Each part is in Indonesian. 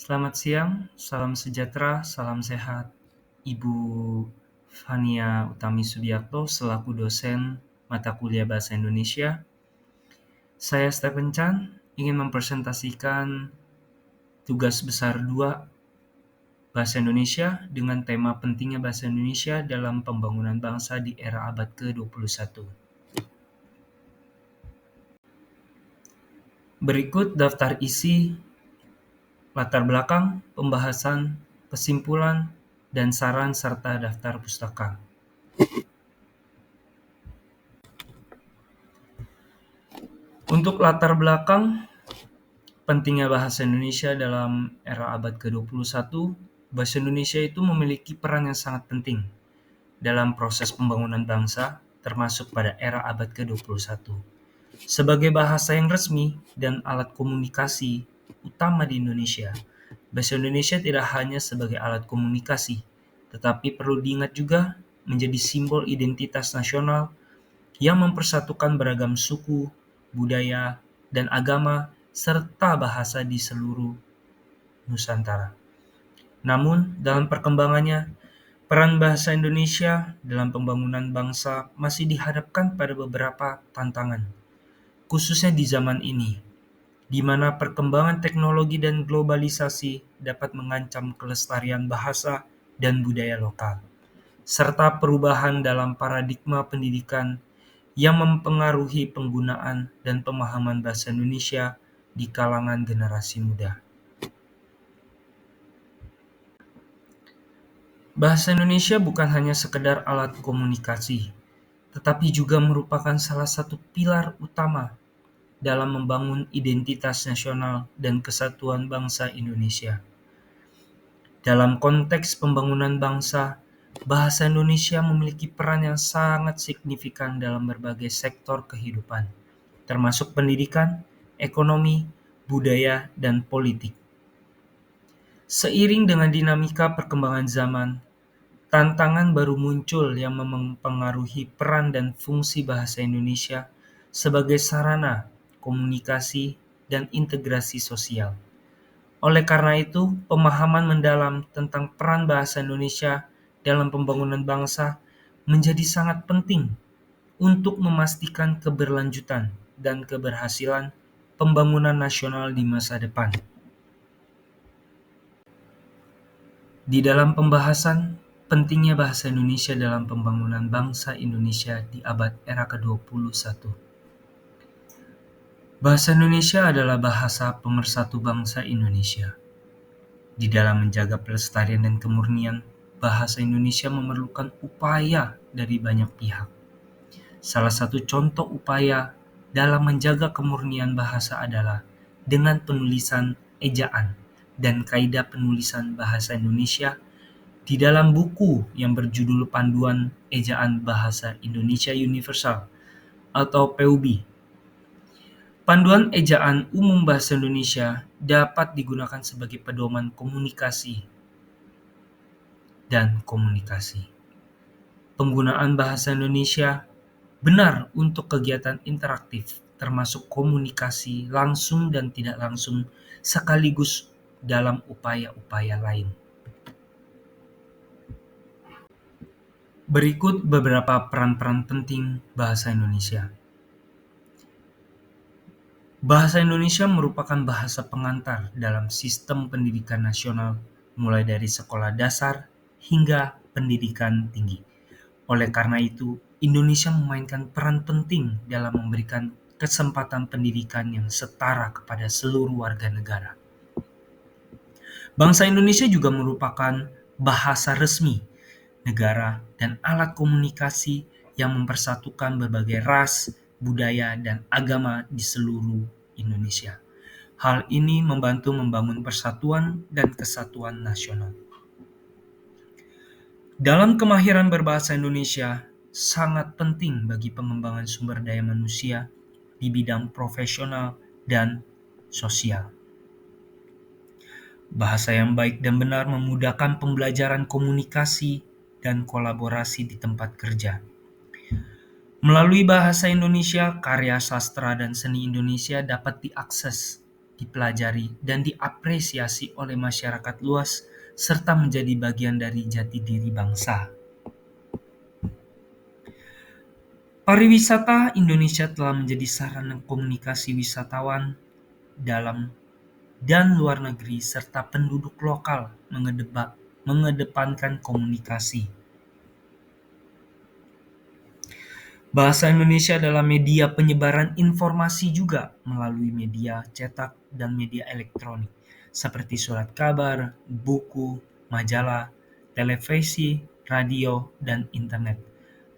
Selamat siang, salam sejahtera, salam sehat. Ibu Fania Utami Sudiarto selaku dosen mata kuliah Bahasa Indonesia. Saya Stephen Chan ingin mempresentasikan tugas besar 2 Bahasa Indonesia dengan tema pentingnya Bahasa Indonesia dalam pembangunan bangsa di era abad ke-21. Berikut daftar isi, latar belakang, pembahasan, kesimpulan, dan saran serta daftar pustaka. Untuk latar belakang pentingnya bahasa Indonesia dalam era abad ke-21, bahasa Indonesia itu memiliki peran yang sangat penting dalam proses pembangunan bangsa, termasuk pada era abad ke-21. Sebagai bahasa yang resmi dan alat komunikasi utama di Indonesia, bahasa Indonesia tidak hanya sebagai alat komunikasi, tetapi perlu diingat juga menjadi simbol identitas nasional yang mempersatukan beragam suku, budaya, dan agama serta bahasa di seluruh Nusantara. Namun, dalam perkembangannya, peran bahasa Indonesia dalam pembangunan bangsa masih dihadapkan pada beberapa tantangan, khususnya di zaman ini, di mana perkembangan teknologi dan globalisasi dapat mengancam kelestarian bahasa dan budaya lokal, serta perubahan dalam paradigma pendidikan yang mempengaruhi penggunaan dan pemahaman bahasa Indonesia di kalangan generasi muda. Bahasa Indonesia bukan hanya sekedar alat komunikasi, tetapi juga merupakan salah satu pilar utama dalam membangun identitas nasional dan kesatuan bangsa Indonesia. Dalam konteks pembangunan bangsa, bahasa Indonesia memiliki peran yang sangat signifikan dalam berbagai sektor kehidupan, termasuk pendidikan, ekonomi, budaya, dan politik. Seiring dengan dinamika perkembangan zaman, tantangan baru muncul yang mempengaruhi peran dan fungsi bahasa Indonesia sebagai sarana komunikasi dan integrasi sosial. Oleh karena itu, pemahaman mendalam tentang peran bahasa Indonesia dalam pembangunan bangsa menjadi sangat penting untuk memastikan keberlanjutan dan keberhasilan pembangunan nasional di masa depan. Di dalam pembahasan pentingnya bahasa Indonesia dalam pembangunan bangsa Indonesia di abad era ke-21. Bahasa Indonesia adalah bahasa pemersatu bangsa Indonesia. Di dalam menjaga pelestarian dan kemurnian, bahasa Indonesia memerlukan upaya dari banyak pihak. Salah satu contoh upaya dalam menjaga kemurnian bahasa adalah dengan penulisan ejaan dan kaidah penulisan bahasa Indonesia di dalam buku yang berjudul Panduan Ejaan Bahasa Indonesia Universal atau PUB. Panduan Ejaan Umum Bahasa Indonesia dapat digunakan sebagai pedoman komunikasi dan komunikasi. Penggunaan bahasa Indonesia benar untuk kegiatan interaktif, termasuk komunikasi langsung dan tidak langsung, sekaligus dalam upaya-upaya lain. Berikut beberapa peran-peran penting bahasa Indonesia. Bahasa Indonesia merupakan bahasa pengantar dalam sistem pendidikan nasional, mulai dari sekolah dasar hingga pendidikan tinggi. Oleh karena itu, Indonesia memainkan peran penting dalam memberikan kesempatan pendidikan yang setara kepada seluruh warga negara. Bangsa Indonesia juga merupakan bahasa resmi negara dan alat komunikasi yang mempersatukan berbagai ras, budaya, dan agama di seluruh Indonesia. Hal ini membantu membangun persatuan dan kesatuan nasional. Dalam kemahiran berbahasa Indonesia, sangat penting bagi pengembangan sumber daya manusia di bidang profesional dan sosial. Bahasa yang baik dan benar memudahkan pembelajaran komunikasi dan kolaborasi di tempat kerja. Melalui bahasa Indonesia, karya sastra dan seni Indonesia dapat diakses dipelajari, dan diapresiasi oleh masyarakat luas, serta menjadi bagian dari jati diri bangsa. Pariwisata Indonesia telah menjadi sarana komunikasi wisatawan dalam dan luar negeri serta penduduk lokal mengedepankan komunikasi. Bahasa Indonesia adalah media penyebaran informasi juga melalui media cetak dan media elektronik seperti surat kabar, buku, majalah, televisi, radio, dan internet.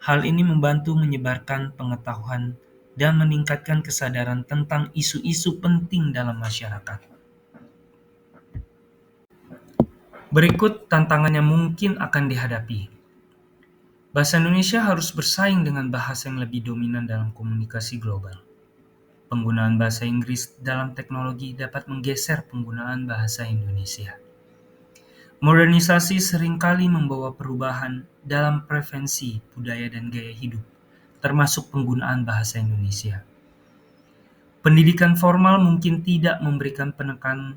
Hal ini membantu menyebarkan pengetahuan dan meningkatkan kesadaran tentang isu-isu penting dalam masyarakat. Berikut tantangan yang mungkin akan dihadapi. Bahasa Indonesia harus bersaing dengan bahasa yang lebih dominan dalam komunikasi global. Penggunaan bahasa Inggris dalam teknologi dapat menggeser penggunaan bahasa Indonesia. Modernisasi seringkali membawa perubahan dalam preferensi budaya dan gaya hidup, termasuk penggunaan bahasa Indonesia. Pendidikan formal mungkin tidak memberikan penekanan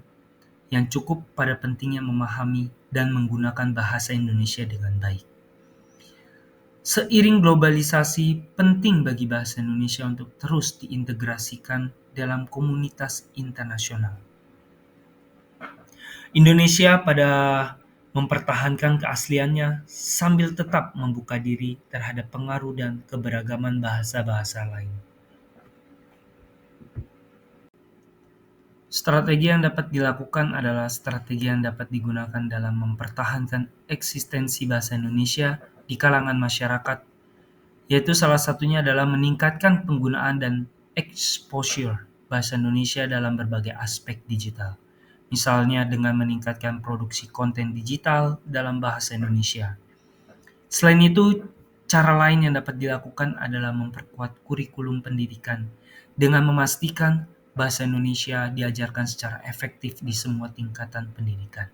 yang cukup pada pentingnya memahami dan menggunakan bahasa Indonesia dengan baik. Seiring globalisasi, penting bagi bahasa Indonesia untuk terus diintegrasikan dalam komunitas internasional. Indonesia pada mempertahankan keasliannya sambil tetap membuka diri terhadap pengaruh dan keberagaman bahasa-bahasa lain. Strategi yang dapat dilakukan adalah strategi yang dapat digunakan dalam mempertahankan eksistensi bahasa Indonesia di kalangan masyarakat, yaitu salah satunya adalah meningkatkan penggunaan dan exposure bahasa Indonesia dalam berbagai aspek digital. Misalnya dengan meningkatkan produksi konten digital dalam bahasa Indonesia. Selain itu, cara lain yang dapat dilakukan adalah memperkuat kurikulum pendidikan dengan memastikan bahasa Indonesia diajarkan secara efektif di semua tingkatan pendidikan.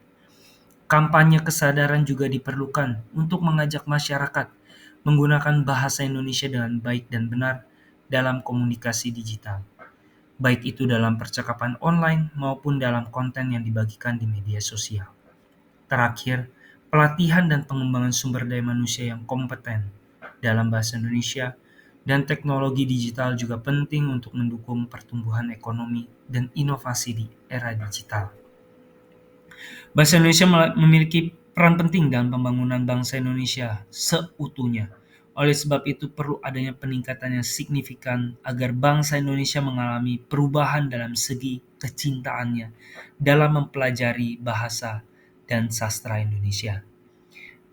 Kampanye kesadaran juga diperlukan untuk mengajak masyarakat menggunakan bahasa Indonesia dengan baik dan benar dalam komunikasi digital, baik itu dalam percakapan online maupun dalam konten yang dibagikan di media sosial. Terakhir, pelatihan dan pengembangan sumber daya manusia yang kompeten dalam bahasa Indonesia dan teknologi digital juga penting untuk mendukung pertumbuhan ekonomi dan inovasi di era digital. Bahasa Indonesia memiliki peran penting dalam pembangunan bangsa Indonesia seutuhnya. Oleh sebab itu perlu adanya peningkatan yang signifikan agar bangsa Indonesia mengalami perubahan dalam segi kecintaannya dalam mempelajari bahasa dan sastra Indonesia.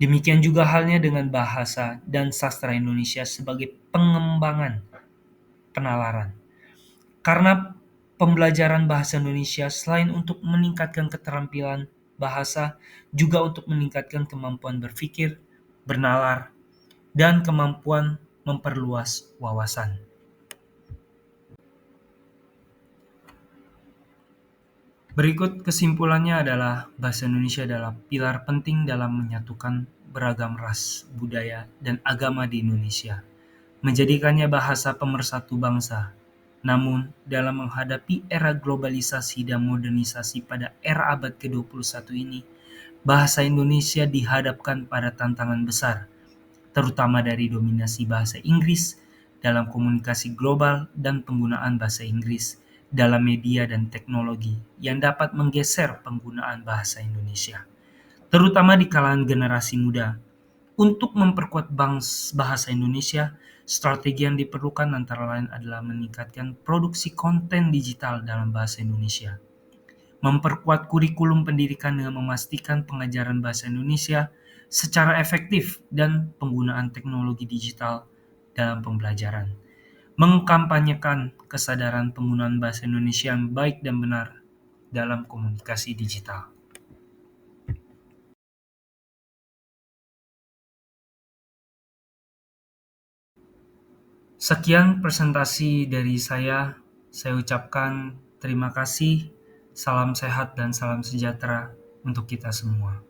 Demikian juga halnya dengan bahasa dan sastra Indonesia sebagai pengembangan penalaran. Karena pembelajaran bahasa Indonesia selain untuk meningkatkan keterampilan bahasa, juga untuk meningkatkan kemampuan berpikir, bernalar, dan kemampuan memperluas wawasan. Berikut kesimpulannya adalah bahasa Indonesia adalah pilar penting dalam menyatukan beragam ras, budaya, dan agama di Indonesia, menjadikannya bahasa pemersatu bangsa. Namun, dalam menghadapi era globalisasi dan modernisasi pada era abad ke-21 ini, bahasa Indonesia dihadapkan pada tantangan besar, terutama dari dominasi bahasa Inggris dalam komunikasi global dan penggunaan bahasa Inggris dalam media dan teknologi yang dapat menggeser penggunaan bahasa Indonesia, terutama di kalangan generasi muda. Untuk memperkuat bahasa Indonesia, strategi yang diperlukan antara lain adalah meningkatkan produksi konten digital dalam bahasa Indonesia, memperkuat kurikulum pendidikan dengan memastikan pengajaran bahasa Indonesia secara efektif dan penggunaan teknologi digital dalam pembelajaran, mengkampanyekan kesadaran penggunaan bahasa Indonesia yang baik dan benar dalam komunikasi digital. Sekian presentasi dari saya. Saya ucapkan terima kasih, salam sehat dan salam sejahtera untuk kita semua.